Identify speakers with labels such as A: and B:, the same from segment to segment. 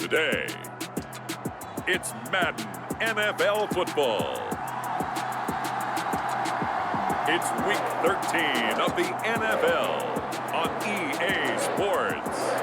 A: day. It's Madden NFL football. It's week 13 of the NFL on EA Sports.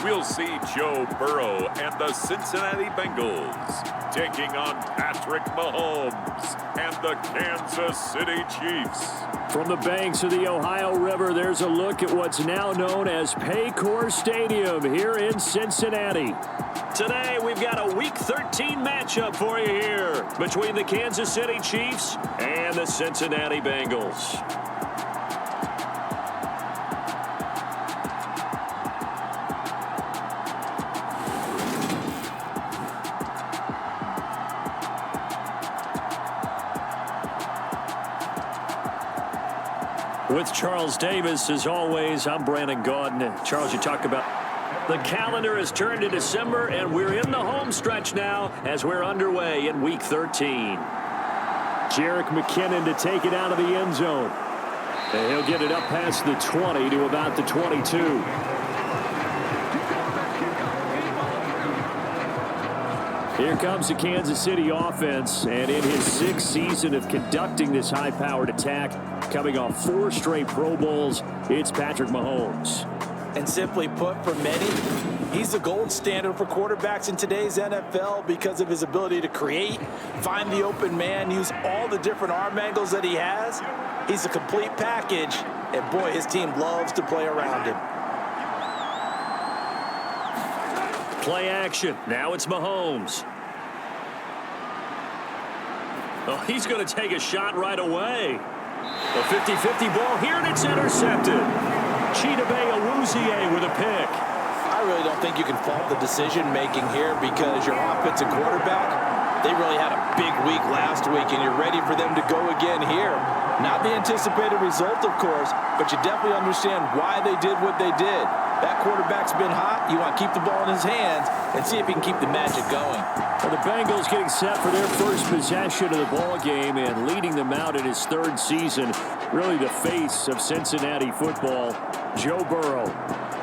A: We'll see Joe Burrow and the Cincinnati Bengals taking on Patrick Mahomes and the Kansas City Chiefs.
B: From the banks of the Ohio River, there's a look at what's now known as Paycor Stadium here in Cincinnati. Today, we've got a Week 13 matchup for you here between the Kansas City Chiefs and the Cincinnati Bengals. With Charles Davis, as always, I'm Brandon Gaudin. Charles, you talk about the calendar has turned to December, and we're in the home stretch now as we're underway in Week 13. Jerick McKinnon to take it out of the end zone. And he'll get it up past the 20 to about the 22. Here comes the Kansas City offense, and in his sixth season of conducting this high-powered attack, coming off 4 straight Pro Bowls, it's Patrick Mahomes.
C: And simply put, for many, he's the gold standard for quarterbacks in today's NFL because of his ability to create, find the open man, use all the different arm angles that he has. He's a complete package, and boy, his team loves to play around him.
B: Play action. Now it's Mahomes. Oh, he's going to take a shot right away. A 50-50 ball here, and it's intercepted. Chidobe Awuzie with a pick.
C: I really don't think you can fault the decision-making here because your offensive quarterback, they really had a big week last week, and you're ready for them to go again here. Not the anticipated result, of course, but you definitely understand why they did what they did. That quarterback's been hot. You want to keep the ball in his hands and see if he can keep the magic going.
B: Well, the Bengals getting set for their first possession of the ball game and leading them out in his 3rd season. Really the face of Cincinnati football, Joe Burrow.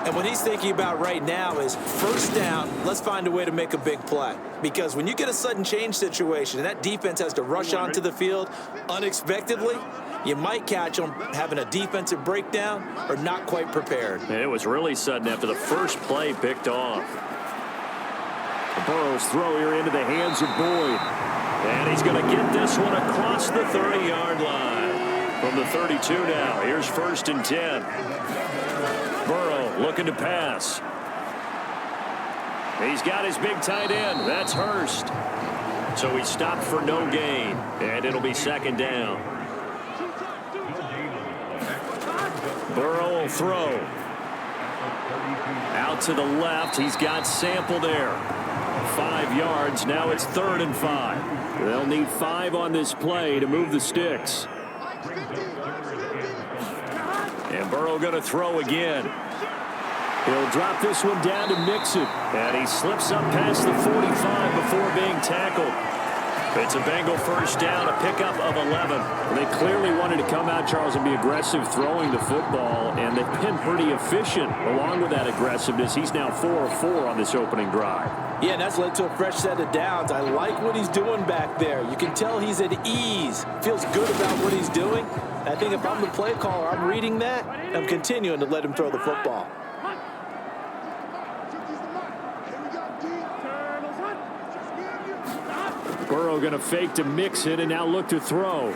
C: And what he's thinking about right now is first down, let's find a way to make a big play. Because when you get a sudden change situation and that defense has to rush onto the field unexpectedly, you might catch them having a defensive breakdown or not quite prepared.
B: And it was really sudden after the first play picked off. Burrow's throw here into the hands of Boyd. And he's going to get this one across the 30-yard line. From the 32 now, here's 1st and 10. Burrow looking to pass. He's got his big tight end. That's Hurst. So he stopped for no gain. And it'll be 2nd down. Burrow will throw. Out to the left. He's got Sample there. 5 yards. Now it's 3rd and 5. They'll need 5 on this play to move the sticks. And Burrow going to throw again. He'll drop this one down to Mixon. And he slips up past the 45 before being tackled. It's a Bengal first down, a pickup of 11. They clearly wanted to come out, Charles, and be aggressive throwing the football, and they've been pretty efficient along with that aggressiveness. He's now 4 of 4 on this opening drive.
C: Yeah, and that's led to a fresh set of downs. I like what he's doing back there. You can tell he's at ease, feels good about what he's doing. I think if I'm the play caller, I'm reading that, I'm continuing to let him throw the football.
B: Burrow going to fake to Mixon and now look to throw.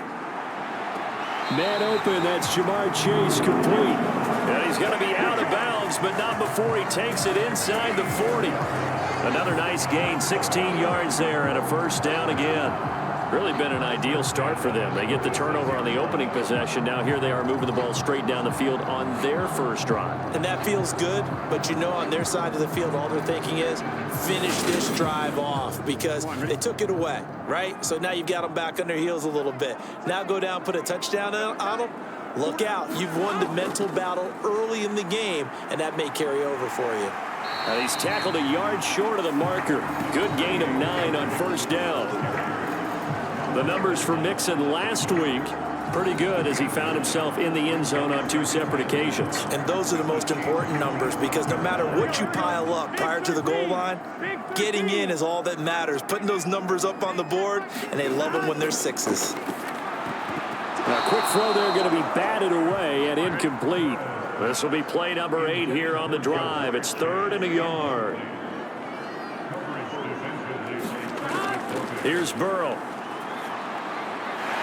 B: Man open, that's Jamar Chase complete. And he's going to be out of bounds, but not before he takes it inside the 40. Another nice gain, 16 yards there and a first down again. Really been an ideal start for them. They get the turnover on the opening possession. Now here they are moving the ball straight down the field on their first drive.
C: And that feels good, but you know on their side of the field all they're thinking is finish this drive off because they took it away, right? So now you've got them back on their heels a little bit. Now go down, put a touchdown on them. Look out. You've won the mental battle early in the game, and that may carry over for you.
B: And he's tackled a yard short of the marker. Good gain of 9 on first down. The numbers for Mixon last week, pretty good as he found himself in the end zone on 2 separate occasions.
C: And those are the most important numbers because no matter what you pile up prior to the goal line, getting in is all that matters. Putting those numbers up on the board, and they love them when they're 6s.
B: A quick throw there going to be batted away and incomplete. This will be play number 8 here on the drive. It's 3rd and a yard. Here's Burrow.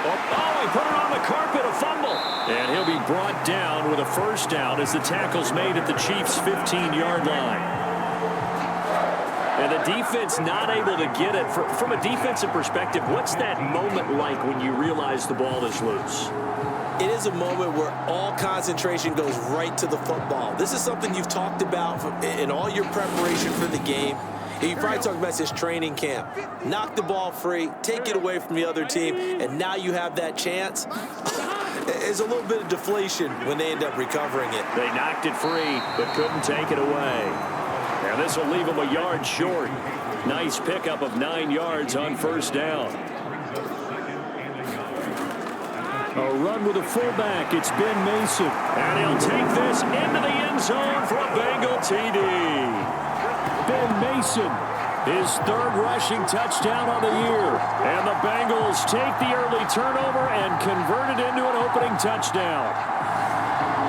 B: Oh, he put it on the carpet, a fumble. And he'll be brought down with a first down as the tackle's made at the Chiefs' 15-yard line. And the defense not able to get it. From a defensive perspective, what's that moment like when you realize the ball is loose?
C: It is a moment where all concentration goes right to the football. This is something you've talked about in all your preparation for the game. You probably talked about this training camp. Knock the ball free, take it away from the other team, and now you have that chance. There's a little bit of deflation when they end up recovering it.
B: They knocked it free, but couldn't take it away. And this will leave them a yard short. Nice pickup of 9 yards on first down. A run with a fullback. It's Ben Mason. And he'll take this into the end zone for a Bengal TD. Ben Mason, his 3rd rushing touchdown on the year. And the Bengals take the early turnover and convert it into an opening touchdown.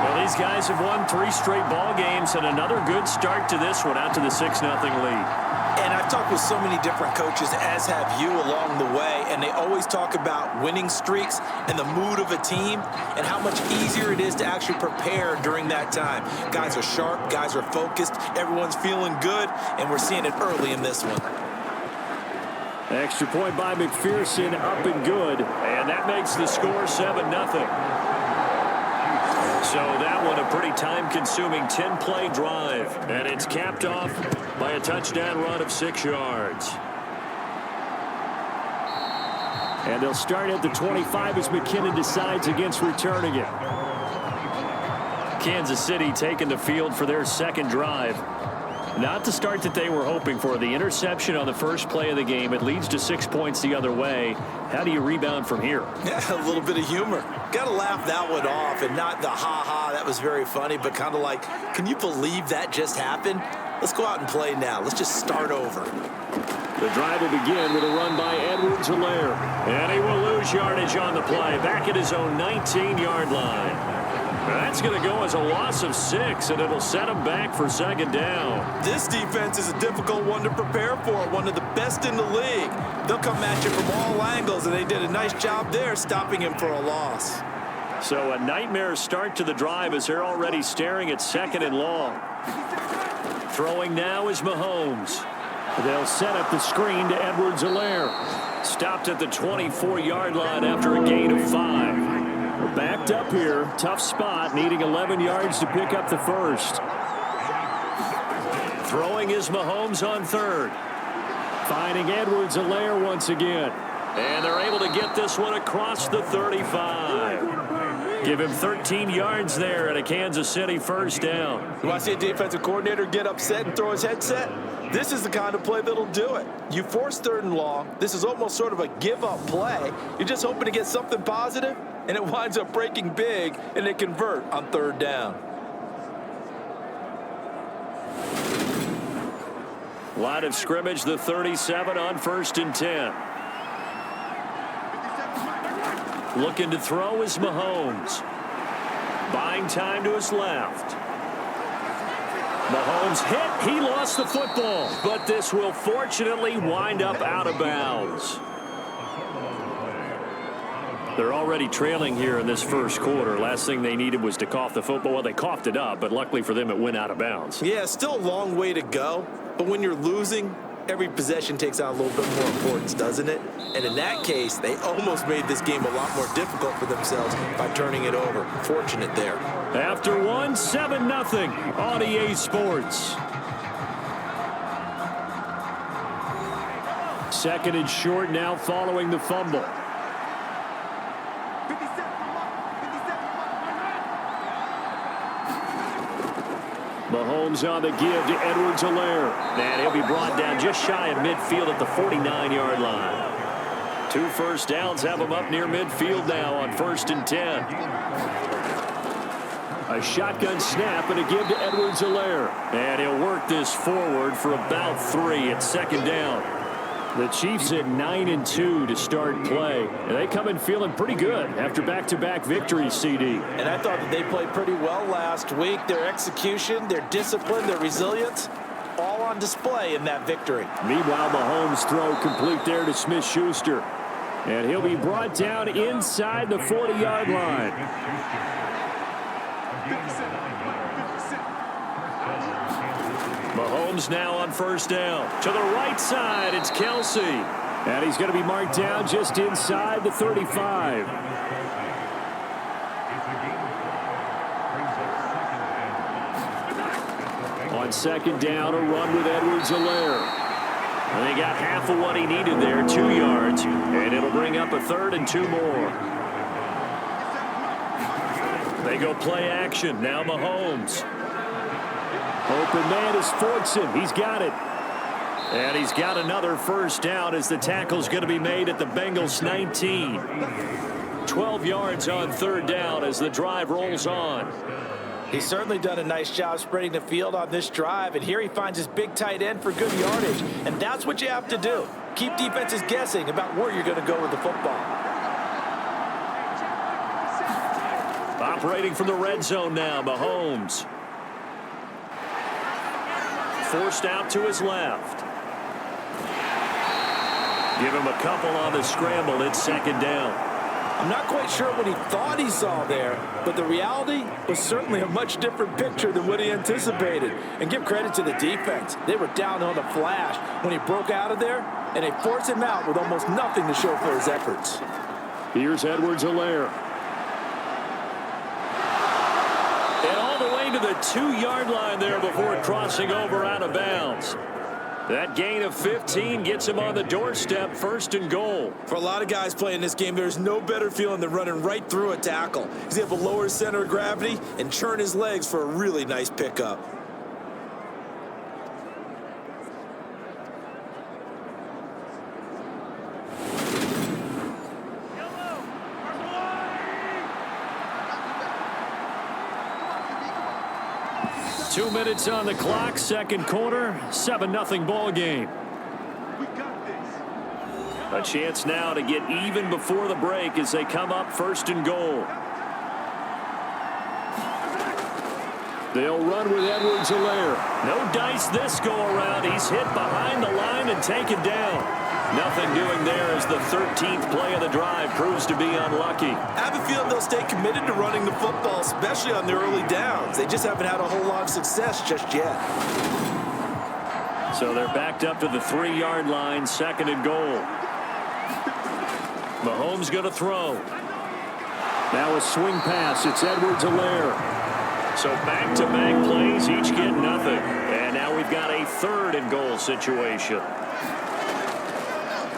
B: Well, these guys have won 3 straight ball games and another good start to this one out to the 6-0 lead.
C: And I've talked with so many different coaches, as have you, along the way, and they always talk about winning streaks and the mood of a team and how much easier it is to actually prepare during that time. Guys are sharp, guys are focused, everyone's feeling good, and we're seeing it early in this one.
B: Extra point by McPherson, up and good, and that makes the score 7-0. So that one a pretty time-consuming 10-play drive, and it's capped off by a touchdown run of 6 yards. And they'll start at the 25 as McKinnon decides against returning it. Kansas City taking the field for their 2nd drive. Not the start that they were hoping for. The interception on the first play of the game. It leads to 6 points the other way. How do you rebound from here?
C: Yeah, a little bit of humor. Got to laugh that one off, and not the ha-ha, that was very funny, but kind of like, can you believe that just happened? Let's go out and play now. Let's just start over.
B: The drive will begin with a run by Edwards-Helaire. And he will lose yardage on the play. Back at his own 19-yard line. That's going to go as a loss of 6, and it'll set him back for 2nd down.
C: This defense is a difficult one to prepare for, one of the best in the league. They'll come at you from all angles, and they did a nice job there stopping him for a loss.
B: So a nightmare start to the drive as they're already staring at 2nd and long. Throwing now is Mahomes. They'll set up the screen to Edwards-Helaire. Stopped at the 24-yard line after a gain of 5. We're backed up here. Tough spot, needing 11 yards to pick up the first. Throwing is Mahomes on 3rd. Finding Edwards-Helaire once again. And they're able to get this one across the 35. Give him 13 yards there at a Kansas City first down.
C: You want to see a defensive coordinator get upset and throw his headset? This is the kind of play that'll do it. You force 3rd and long. This is almost sort of a give-up play. You're just hoping to get something positive, and it winds up breaking big, and they convert on 3rd down.
B: Line of scrimmage, the 37 on 1st and 10. Looking to throw is Mahomes. Buying time to his left. Mahomes hit. He lost the football. But this will fortunately wind up out of bounds. They're already trailing here in this first quarter. Last thing they needed was to cough the football. Well, they coughed it up, but luckily for them, it went out of bounds.
C: Yeah, still a long way to go. But when you're losing, every possession takes on a little bit more importance, doesn't it? And in that case, they almost made this game a lot more difficult for themselves by turning it over. Fortunate there.
B: After one, 7-0 on EA Sports. 2nd and short now following the fumble. Mahomes on the give to Edwards-Helaire. And he'll be brought down just shy of midfield at the 49-yard line. 2 first downs have him up near midfield now on 1st and 10. A shotgun snap and a give to Edwards-Helaire. And he'll work this forward for about 3 at 2nd down. The Chiefs at 9-2 to start play. And they come in feeling pretty good after back-to-back victories, CD.
C: And I thought that they played pretty well last week. Their execution, their discipline, their resilience, all on display in that victory.
B: Meanwhile, Mahomes' throw complete there to Smith-Schuster. And he'll be brought down inside the 40-yard line. Mahomes now on 1st down. To the right side, it's Kelsey. And he's going to be marked down just inside the 35. On 2nd down, a run with Edwards-Helaire. And they got half of what he needed there, 2 yards. And it'll bring up a 3rd and 2 more. They go play action. Now Mahomes. Open man is Fortson. He's got it. And he's got another 1st down as the tackle's going to be made at the Bengals 19. 12 yards on 3rd down as the drive rolls on.
C: He's certainly done a nice job spreading the field on this drive, and here he finds his big tight end for good yardage. And that's what you have to do. Keep defenses guessing about where you're going to go with the football.
B: Operating from the red zone now, Mahomes. Forced out to his left. Give him a couple on the scramble. It's 2nd down.
C: I'm not quite sure what he thought he saw there, but the reality was certainly a much different picture than what he anticipated. And give credit to the defense. They were down on a flash when he broke out of there, and they forced him out with almost nothing to show for his efforts.
B: Here's Edwards-Helaire. And all the way to the 2-yard line there before crossing over out of bounds. That gain of 15 gets him on the doorstep, 1st and goal.
C: For a lot of guys playing this game, there's no better feeling than running right through a tackle. He's able to lower his center of gravity and churn his legs for a really nice pickup.
B: Two minutes on the clock, 2nd quarter, 7-0 ball game. A chance now to get even before the break as they come up 1st and goal. They'll run with Edwards-Helaire. No dice this go around. He's hit behind the line and taken down. Nothing doing there as the 13th play of the drive proves to be unlucky.
C: I have a feeling they'll stay committed to running the football, especially on their early downs. They just haven't had a whole lot of success just yet.
B: So they're backed up to the 3-yard line, 2nd and goal. Mahomes going to throw. Now a swing pass. It's Edwards-Helaire. So back-to-back plays, each get nothing. And now we've got a 3rd and goal situation.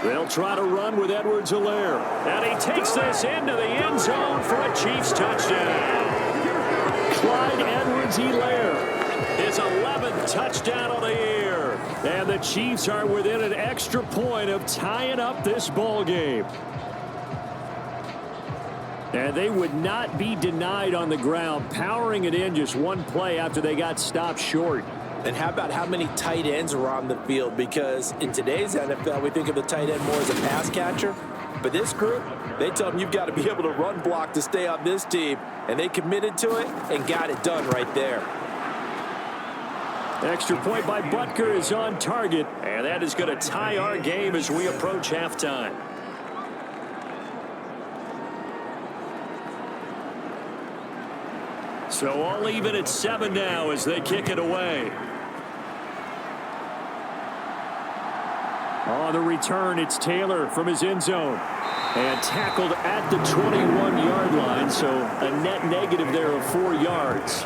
B: They'll try to run with Edwards-Helaire. And he takes this into the end zone for a Chiefs touchdown. Clyde Edwards-Helaire, his 11th touchdown of the year. And the Chiefs are within an extra point of tying up this ball game. And they would not be denied on the ground, powering it in just one play after they got stopped short.
C: And how about how many tight ends were on the field? Because in today's NFL, we think of the tight end more as a pass catcher. But this group, they tell them you've got to be able to run block to stay on this team. And they committed to it and got it done right there.
B: Extra point by Butker is on target. And that is going to tie our game as we approach halftime. So all even at 7 now as they kick it away. On the return, it's Taylor from his end zone. And tackled at the 21-yard line, so a net negative there of 4 yards.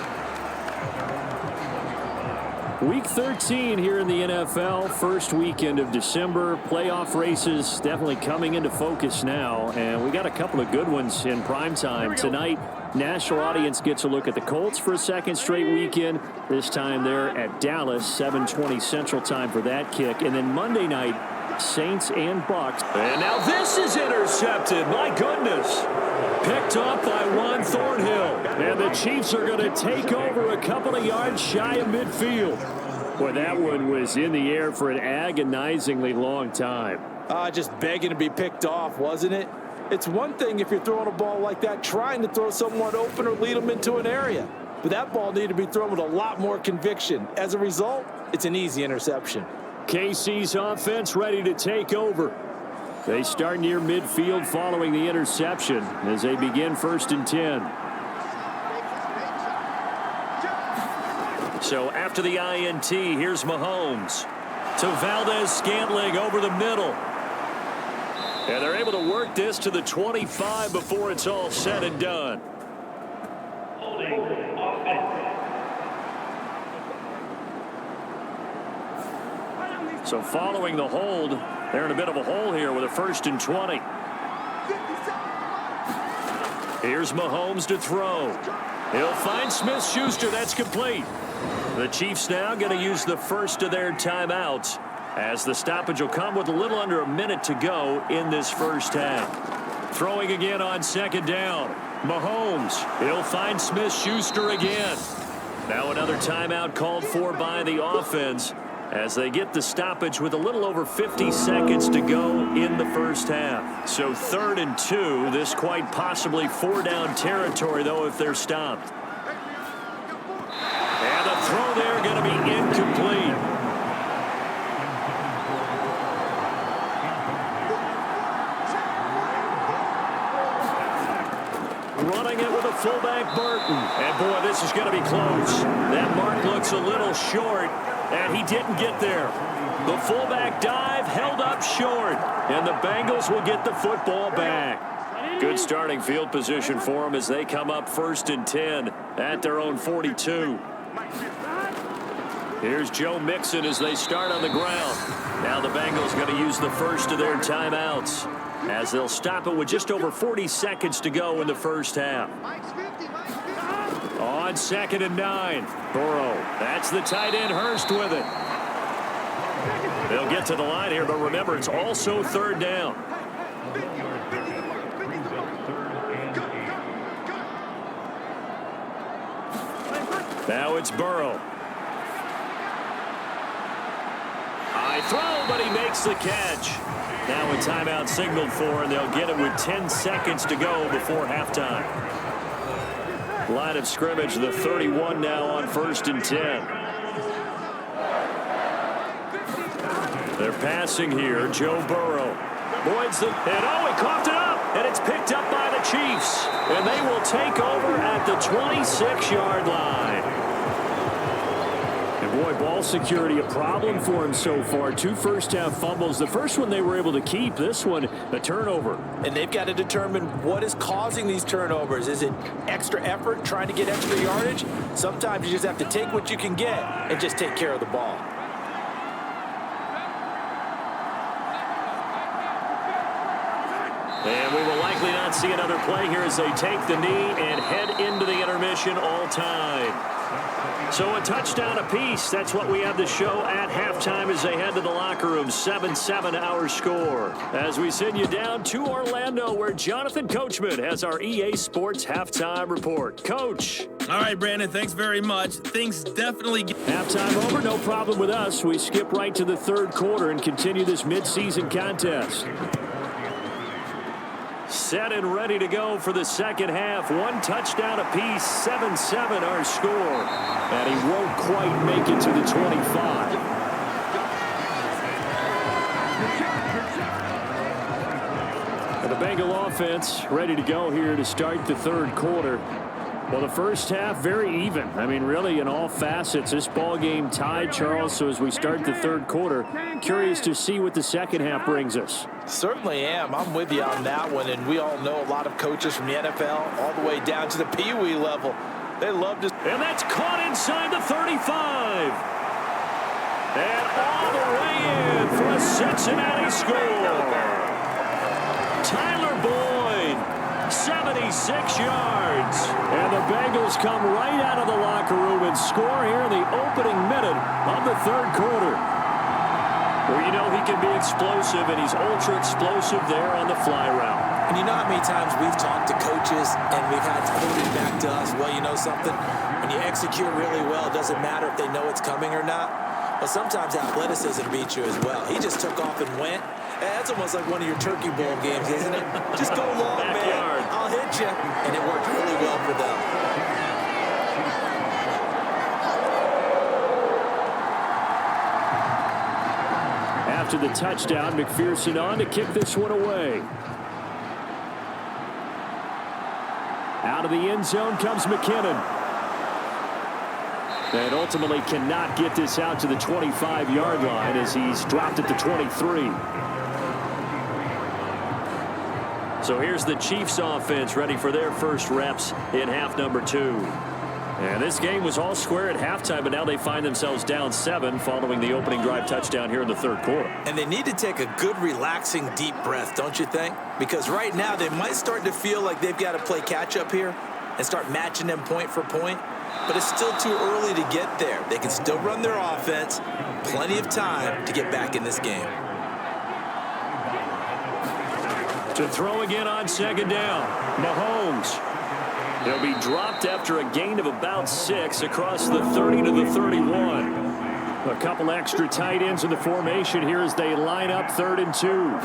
B: Week 13 here in the NFL, first weekend of December. Playoff races definitely coming into focus now, and we got a couple of good ones in prime time. Tonight, national audience gets a look at the Colts for a second straight weekend. This time they're at Dallas, 7:20 Central Time for that kick. And then Monday night, Saints and Bucks. And now this is intercepted. My goodness. Picked off by Juan Thornhill. And the Chiefs are going to take over a couple of yards shy of midfield. Boy, that one was in the air for an agonizingly long time.
C: Just begging to be picked off, wasn't it? It's one thing if you're throwing a ball like that, trying to throw someone open or lead them into an area. But that ball needed to be thrown with a lot more conviction. As a result, it's an easy interception.
B: KC's offense ready to take over. They start near midfield following the interception as they begin 1st and 10. So after the INT, here's Mahomes to Valdez-Scantling over the middle. And they're able to work this to the 25 before it's all said and done. So following the hold, they're in a bit of a hole here with a 1st and 20. Here's Mahomes to throw. He'll find Smith-Schuster. That's complete. The Chiefs now going to use the first of their timeouts as the stoppage will come with a little under a minute to go in this first half. Throwing again on 2nd down. Mahomes. He'll find Smith-Schuster again. Now another timeout called for by the offense as they get the stoppage with a little over 50 seconds to go in the first half. So 3rd and 2. This quite possibly 4-down territory, though, if they're stopped. And the throw there going to be incomplete. Running it with a fullback, Burton. And, boy, this is going to be close. That mark looks a little short. And he didn't get there. The fullback dive held up short. And the Bengals will get the football back. Good starting field position for them as they come up 1st and 10 at their own 42. Here's Joe Mixon as they start on the ground. Now the Bengals going to use the first of their timeouts as they'll stop it with just over 40 seconds to go in the first half. On 2nd and 9, Burrow. That's the tight end, Hurst with it. They'll get to the line here, but remember, it's also 3rd down. Now it's Burrow. High throw, but he makes the catch. Now a timeout signaled for, and they'll get it with 10 seconds to go before halftime. Line of scrimmage, the 31 now on 1st and 10. They're passing here. Joe Burrow. Boyd's the, and he coughed it up, and it's picked up by the Chiefs. And they will take over at the 26-yard line. And boy, ball security a problem for him so far. 2 first-half fumbles. The first one they were able to keep. This one, a turnover.
C: And they've got to determine what is causing these turnovers. Is it extra effort, trying to get extra yardage? Sometimes you just have to take what you can get and just take care of the ball.
B: And we will likely not see another play here as they take the knee and head into the intermission all time. So a touchdown apiece. That's what we have to show at halftime as they head to the locker room. 7-7 our score. As we send you down to Orlando where Jonathan Coachman has our EA Sports halftime report. Coach.
D: All right, Brandon, thanks very much. Things definitely get...
B: Halftime over, no problem with us. We skip right to the 3rd quarter and continue this midseason contest. Set and ready to go for the 2nd half. 1 touchdown apiece, 7-7 our score. And he won't quite make it to the 25. And the Bengal offense ready to go here to start the 3rd quarter. Well, the first half, very even. I mean, really, in all facets, this ball game tied, Charles. So as we start the 3rd quarter, curious to see what the 2nd half brings us.
C: Certainly am. I'm with you on that one. And we all know a lot of coaches from the NFL all the way down to the Pee Wee level. They love to...
B: And that's caught inside the 35. And all the way in for a Cincinnati score. Tyler Boyd, 76 yards. And the Bengals come right out of the locker room and score here in the opening minute of the third quarter. Well, you know he can be explosive, and he's ultra-explosive there on the fly route.
C: And you know how many times we've talked to coaches and we've had to put it back to us, well, you know something? When you execute really well, it doesn't matter if they know it's coming or not. But sometimes athleticism beats you as well. He just took off and went. That's almost like one of your Turkey Bowl games, isn't it? Just go long, man. I'll hit you. And it worked really well for them.
B: After the touchdown, McPherson on to kick this one away. Out of the end zone comes McKinnon. And ultimately cannot get this out to the 25-yard line as he's dropped at the 23. So here's the Chiefs offense ready for their first reps in half number 2. And this game was all square at halftime, but now they find themselves down 7 following the opening drive touchdown here in the third quarter.
C: And they need to take a good, relaxing, deep breath, don't you think? Because right now they might start to feel like they've got to play catch-up here and start matching them point for point. But it's still too early to get there. They can still run their offense. Plenty of time to get back in this game.
B: To throw again on second down, Mahomes. He'll be dropped after a gain of about 6 across the 30 to the 31. A couple extra tight ends in the formation here as they line up 3rd and 2.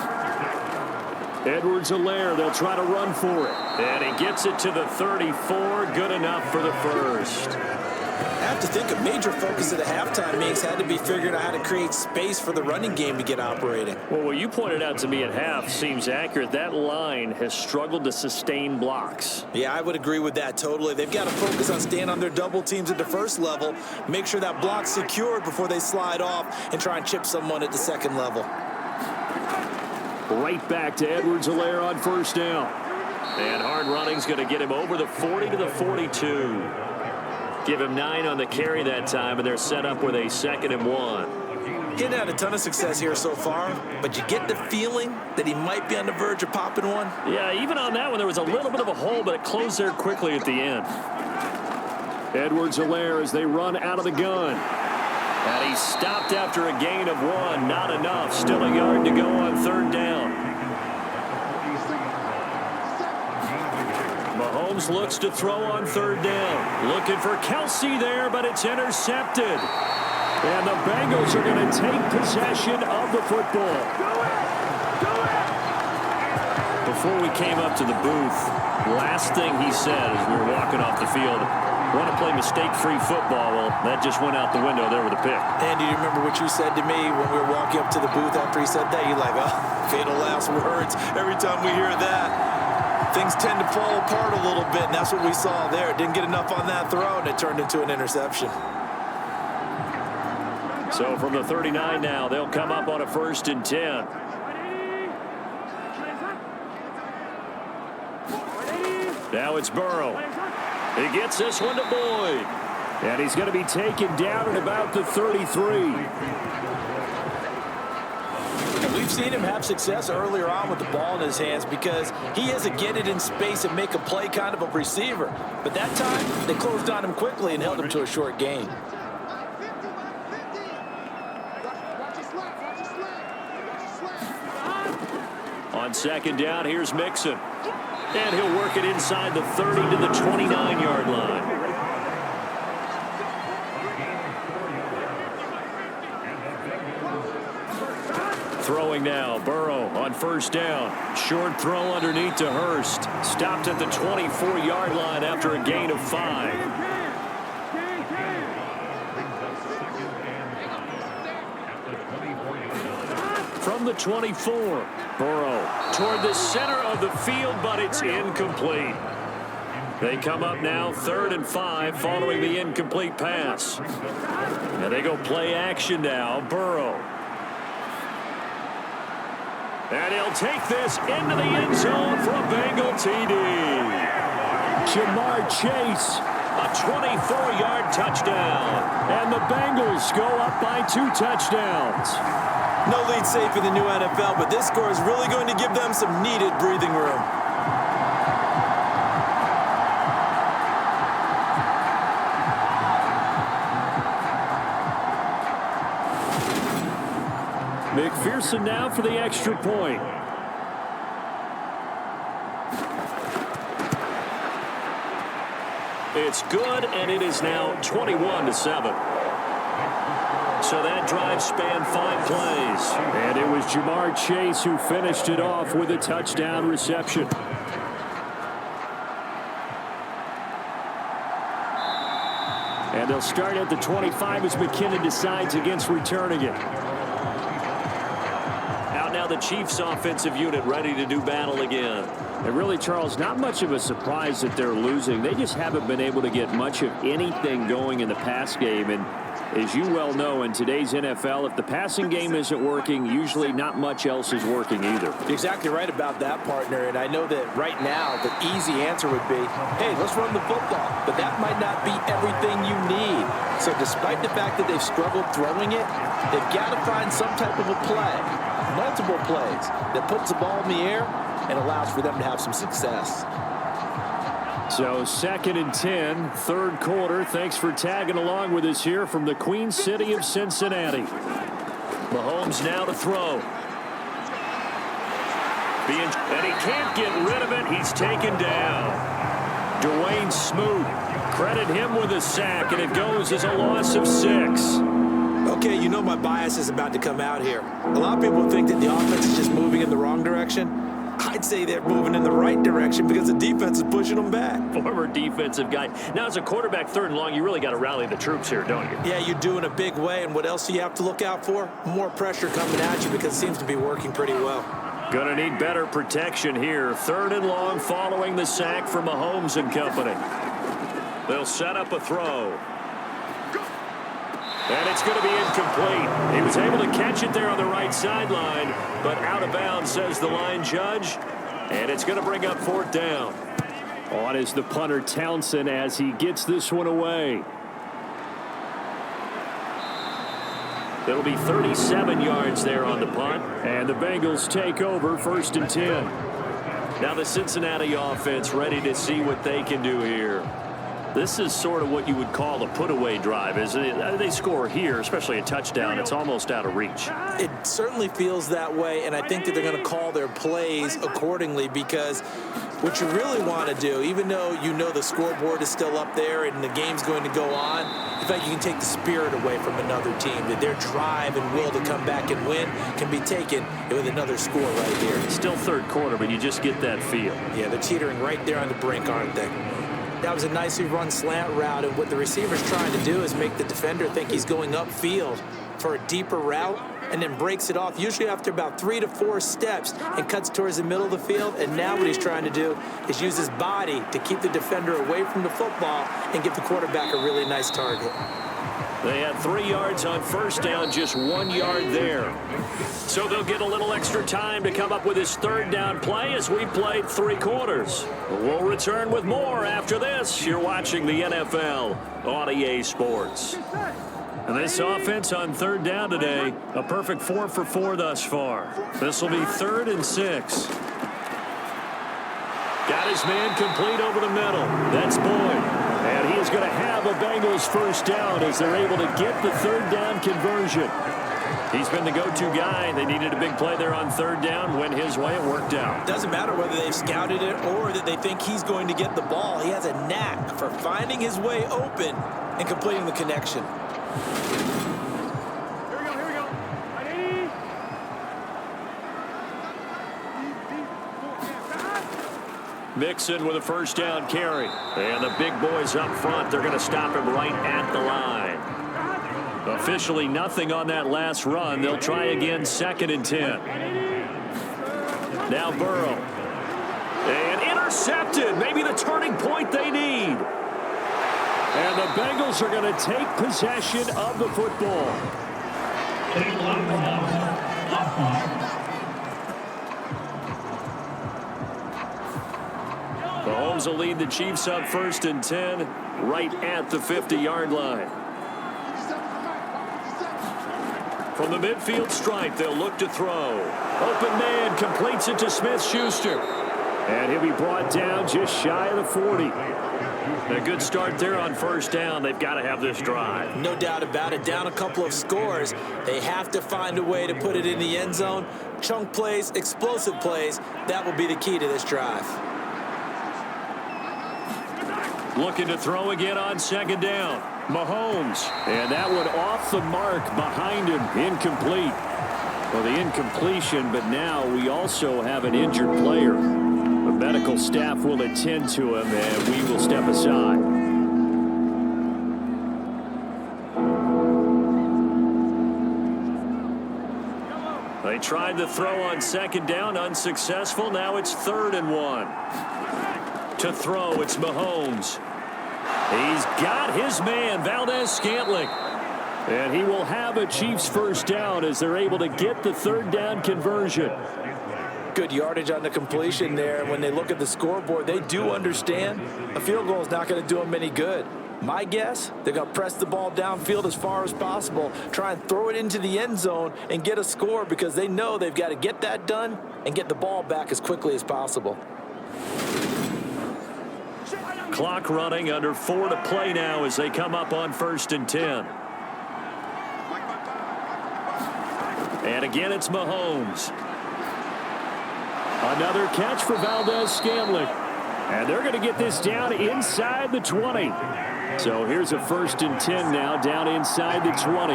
B: Edwards-Helaire, they'll try to run for it. And he gets it to the 34. Good enough for the first.
C: I have to think a major focus of the halftime meetings had to be figuring out how to create space for the running game to get operating.
B: Well, what you pointed out to me at half seems accurate. That line has struggled to sustain blocks.
C: Yeah, I would agree with that totally. They've got to focus on staying on their double teams at the first level, make sure that block's secured before they slide off and try and chip someone at the second level.
B: Right back to Edwards-Helaire on first down. And hard running's going to get him over the 40 to the 42. Give him 9 on the carry that time, and they're set up with a 2nd and 1.
C: He hadn't had a ton of success here so far, but you get the feeling that he might be on the verge of popping one.
B: Yeah, even on that one, there was a little bit of a hole, but it closed there quickly at the end. Edwards-Helaire as they run out of the gun. And he's stopped after a gain of 1. Not enough. Still a yard to go on 3rd down. Mahomes looks to throw on 3rd down. Looking for Kelsey there, but it's intercepted. And the Bengals are going to take possession of the football. Before we came up to the booth, last thing he said as we were walking off the field, want to play mistake-free football. Well, that just went out the window there with a pick.
C: Andy, do you remember what you said to me when we were walking up to the booth after he said that? You're like, oh, fatal last words. Every time we hear that, things tend to fall apart a little bit, and that's what we saw there. Didn't get enough on that throw, and it turned into an interception.
B: So from the 39 now, they'll come up on a 1st and 10. Now it's Burrow. He gets this one to Boyd. And he's going to be taken down at about the 33.
C: And we've seen him have success earlier on with the ball in his hands because he is a get it in space and make a play kind of a receiver. But that time, they closed on him quickly and held him to a short gain.
B: On 2nd down, here's Mixon. And he'll work it inside the 30 to the 29-yard line. Throwing now, Burrow on 1st down. Short throw underneath to Hurst. Stopped at the 24-yard line after a gain of 5. From the 24, Burrow toward the center of the field, but it's incomplete. They come up now 3rd and 5 following the incomplete pass. And they go play action now. Burrow. And he'll take this into the end zone for a Bengal TD. Jamar Chase A 24-yard touchdown. And the Bengals go up by 2 touchdowns.
C: No lead safe in the new NFL, but this score is really going to give them some needed breathing room.
B: McPherson now for the extra point. It's good, and it is now 21-7. So that drive spanned 5 plays. And it was Jamar Chase who finished it off with a touchdown reception. And they'll start at the 25 as McKinnon decides against returning it. Out now the Chiefs offensive unit ready to do battle again. And really, Charles, not much of a surprise that they're losing. They just haven't been able to get much of anything going in the pass game. And as you well know, in today's NFL, if the passing game isn't working, usually not much else is working either.
C: You're exactly right about that, partner. And I know that right now the easy answer would be, hey, let's run the football. But that might not be everything you need. So despite the fact that they've struggled throwing it, they've got to find some type of a play, multiple plays, that puts the ball in the air and allows for them to have some success.
B: So 2nd and 10, third quarter. Thanks for tagging along with us here from the Queen City of Cincinnati. Mahomes now to throw. And he can't get rid of it. He's taken down. Dwayne Smoot, credit him with a sack, and it goes as a loss of 6.
C: Okay, you know my bias is about to come out here. A lot of people think that the offense is just moving in the wrong direction. I'd say they're moving in the right direction because the defense is pushing them back.
B: Former defensive guy. Now, as a quarterback, 3rd and long, you really got to rally the troops here, don't you?
C: Yeah, you do in a big way. And what else do you have to look out for? More pressure coming at you because it seems to be working pretty well.
B: Going to need better protection here. 3rd and long following the sack from Mahomes and company. They'll set up a throw. And it's going to be incomplete. He was able to catch it there on the right sideline, but out of bounds, says the line judge. And it's going to bring up 4th down. On is the punter Townsend as he gets this one away. It'll be 37 yards there on the punt. And the Bengals take over 1st and 10. Now the Cincinnati offense ready to see what they can do here. This is sort of what you would call a put-away drive, isn't it? They score here, especially a touchdown. It's almost out of reach.
C: It certainly feels that way, and I think that they're going to call their plays accordingly because what you really want to do, even though you know the scoreboard is still up there and the game's going to go on, in fact, you can take the spirit away from another team. That their drive and will to come back and win can be taken with another score right here.
B: It's still 3rd quarter, but you just get that feel.
C: Yeah, they're teetering right there on the brink, aren't they? That was a nicely run slant route, and what the receiver's trying to do is make the defender think he's going upfield for a deeper route and then breaks it off, usually after about 3 to 4 steps, and cuts towards the middle of the field. And now what he's trying to do is use his body to keep the defender away from the football and give the quarterback a really nice target.
B: They had 3 yards on 1st down, just 1 yard there. So they'll get a little extra time to come up with his 3rd down play as we played 3 quarters. We'll return with more after this. You're watching the NFL on EA Sports. And this offense on 3rd down today, a perfect 4 for 4 thus far. This will be 3rd and 6. Got his man complete over the middle. That's Boyd. And he is going to have a Bengals 1st down as they're able to get the 3rd down conversion. He's been the go-to guy. They needed a big play there on 3rd down. Went his way. It worked out.
C: Doesn't matter whether they've scouted it or that they think he's going to get the ball. He has a knack for finding his way open and completing the connection.
E: Here we go. Ready?
B: Mixon with a 1st down carry. And the big boys up front, they're going to stop him right at the line. Officially nothing on that last run. They'll try again 2nd and 10. Now Burrow. And intercepted. Maybe the turning point they need. And the Bengals are going to take possession of the football. Mahomes will lead the Chiefs up 1st and 10 right at the 50-yard line. From the midfield stripe, they'll look to throw. Open man completes it to Smith-Schuster. And he'll be brought down just shy of the 40. A good start there on 1st down. They've got to have this drive.
C: No doubt about it. Down a couple of scores. They have to find a way to put it in the end zone. Chunk plays, explosive plays. That will be the key to this drive.
B: Looking to throw again on 2nd down. Mahomes. And that one off the mark behind him. Incomplete. Well, the incompletion, but now we also have an injured player. The medical staff will attend to him, and we will step aside. They tried to throw on 2nd down, unsuccessful. Now it's 3rd and 1. To throw, it's Mahomes. He's got his man, Valdez-Scantling. And he will have a Chiefs 1st down as they're able to get the 3rd down conversion.
C: Good yardage on the completion there. When they look at the scoreboard, they do understand a field goal is not going to do them any good. My guess, they're going to press the ball downfield as far as possible, try and throw it into the end zone and get a score because they know they've got to get that done and get the ball back as quickly as possible.
B: Clock running, under 4 to play now as they come up on 1st and 10. And again, it's Mahomes. Another catch for Valdez-Scantling. And they're going to get this down inside the 20. So here's a 1st and 10 now, down inside the 20.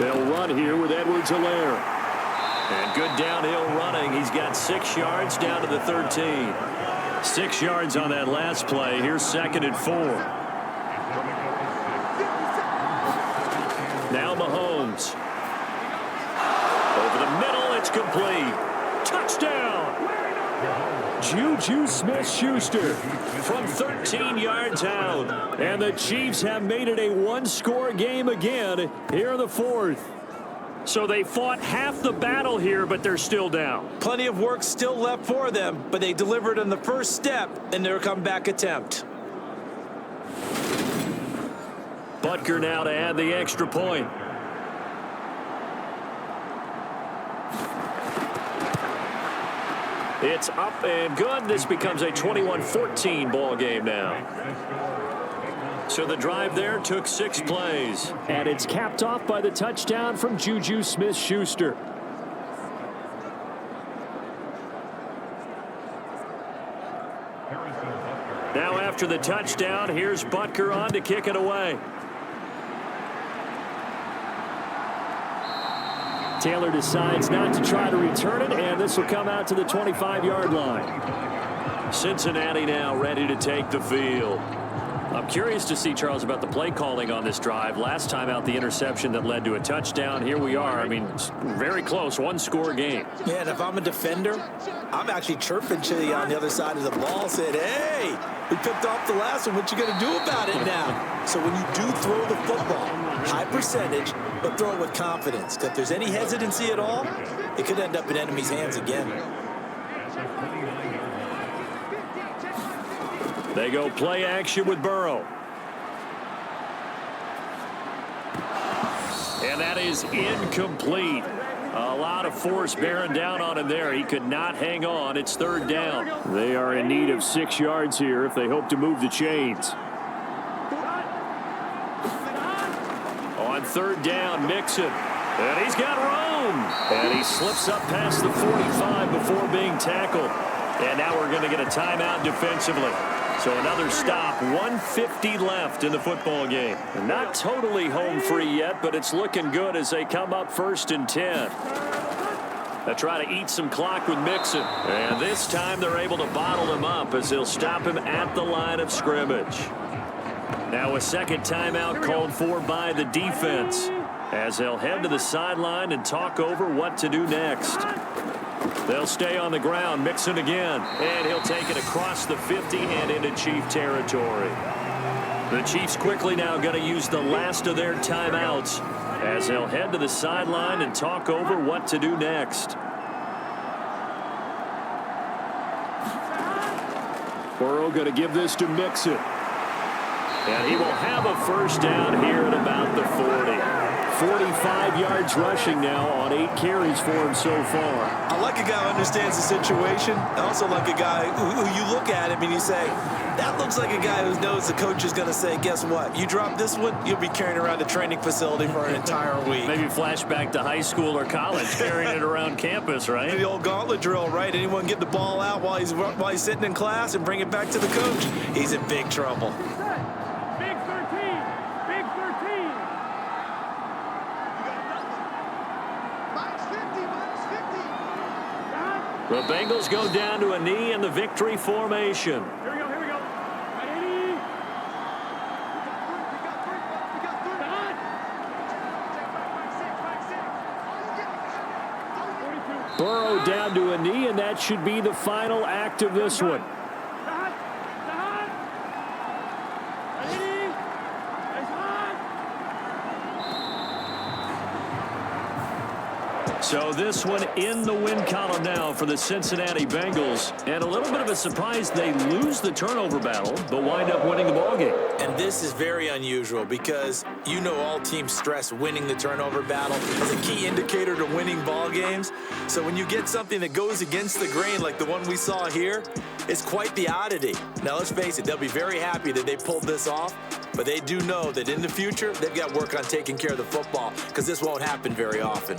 B: They'll run here with Edwards-Helaire. And good downhill running. He's got 6 yards down to the 13. 6 yards on that last play. Here's 2nd and 4. Now Mahomes. Over the middle, it's complete. Touchdown! Juju Smith-Schuster from 13 yards out. And the Chiefs have made it a one-score game again here in the 4th. So they fought half the battle here, but they're still down.
C: Plenty of work still left for them, but they delivered on the first step in their comeback attempt.
B: Butker now to add the extra point. It's up and good. This becomes a 21-14 ball game now. So the drive there took 6 plays. And it's capped off by the touchdown from Juju Smith-Schuster. Now after the touchdown, here's Butker on to kick it away. Taylor decides not to try to return it, and this will come out to the 25-yard line. Cincinnati now ready to take the field. I'm curious to see, Charles, about the play calling on this drive. Last time out, the interception that led to a touchdown. Here we are. I mean, it's very close, one-score game.
C: Yeah, and if I'm a defender, I'm actually chirping Chili on the other side of the ball, saying, hey, we picked off the last one. What you going to do about it now? So when you do throw the football, high percentage, but throw it with confidence. Because if there's any hesitancy at all, it could end up in enemy's hands again.
B: They go play action with Burrow. And that is incomplete. A lot of force bearing down on him there. He could not hang on. It's 3rd down. They are in need of 6 yards here if they hope to move the chains. On 3rd down, Mixon. And he's got room. And he slips up past the 45 before being tackled. And now we're going to get a timeout defensively. So another stop, 1:50 left in the football game. Not totally home free yet, but it's looking good as they come up 1st and 10. They try to eat some clock with Mixon. And this time they're able to bottle him up as they'll stop him at the line of scrimmage. Now a second timeout called for by the defense as they'll head to the sideline and talk over what to do next. They'll stay on the ground. Mixon again. And he'll take it across the 50 and into Chief territory. The Chiefs quickly now going to use the last of their timeouts as they'll head to the sideline and talk over what to do next. Burrow going to give this to Mixon. And he will have a first down here at about the 40. 45 yards rushing now on 8 carries for him so far.
C: I like a guy who understands the situation. I also like a guy who you look at him and you say, that looks like a guy who knows the coach is going to say, guess what? You drop this one, you'll be carrying around a training facility for an entire week.
B: Maybe flashback to high school or college, carrying it around campus, right?
C: The old gauntlet drill, right? Anyone get the ball out while he's sitting in class and bring it back to the coach? He's in big trouble.
E: Big 13. Big 13.
B: The Bengals go down to a knee in the victory formation.
E: Here we go. Here we go.
B: Burrow down to a knee, and that should be the final act of this one. So this one in the win column now for the Cincinnati Bengals. And a little bit of a surprise, they lose the turnover battle, but wind up winning the ballgame.
C: And this is very unusual because you know all teams stress winning the turnover battle as a key indicator to winning ball games. So when you get something that goes against the grain like the one we saw here, it's quite the oddity. Now let's face it, they'll be very happy that they pulled this off, but they do know that in the future they've got work on taking care of the football because this won't happen very often.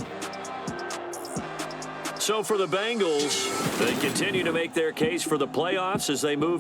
B: So for the Bengals, they continue to make their case for the playoffs as they move